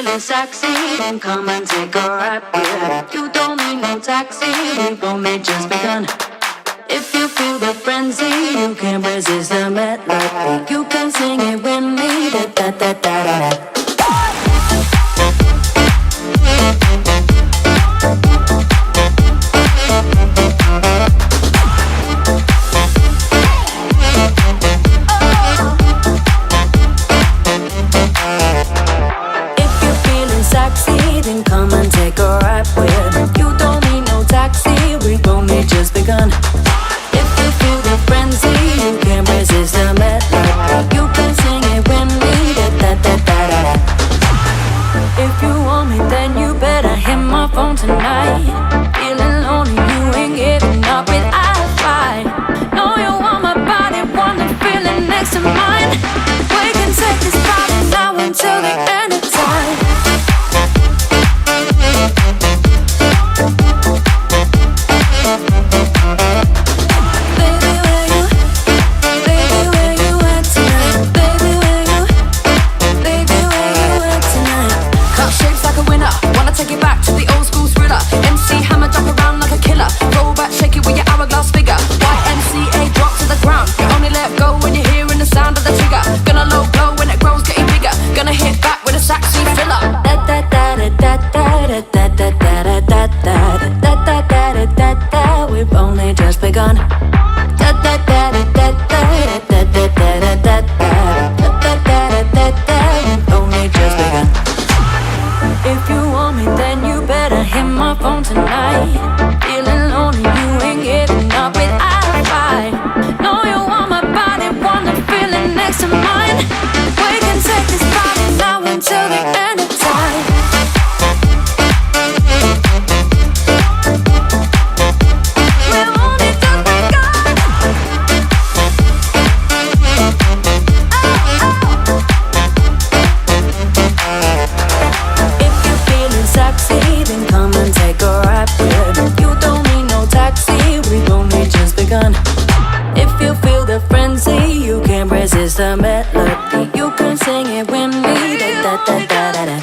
feeling sexy, then come and take a ride with. You don't need no taxi, we've only just begun. If you feel the frenzy, you can't resist the melody. You can sing it with me, da da da da da. Come and take a ride with. You don't need no taxi, we've only just begun. If you feel the frenzy, you can't resist the melody. You can sing it with me, da da da da da. If you want me, then you better hit my phone tonight. Feeling lonely, you ain't giving up it, I'll fight. Know you want my body, want the feeling next to mine. We can take this party now until the end of time. YMCA, drop to the ground. You only let go when you're hearing the sound of the trigger. Gonna low blow when it grows, getting bigger. Gonna hit back with a Saxxy filler. Da da da da da da da da da da da da da da da da. We've only just begun. Da da da da da da da da da da da da da da. We've only just begun. If you want me, then you better hit my phone tonight. Feeling lonely, you ain't giving up it, I'll fight. Know you want my body, want the feeling next to mine. We can take this party now until the end of time. We've only just begun. If you're feeling sexy, then come and take a ride with. You don't need no taxi, we've only just begun. If you feel the frenzy, you can't resist the melody. You can sing it with me, da da da da da.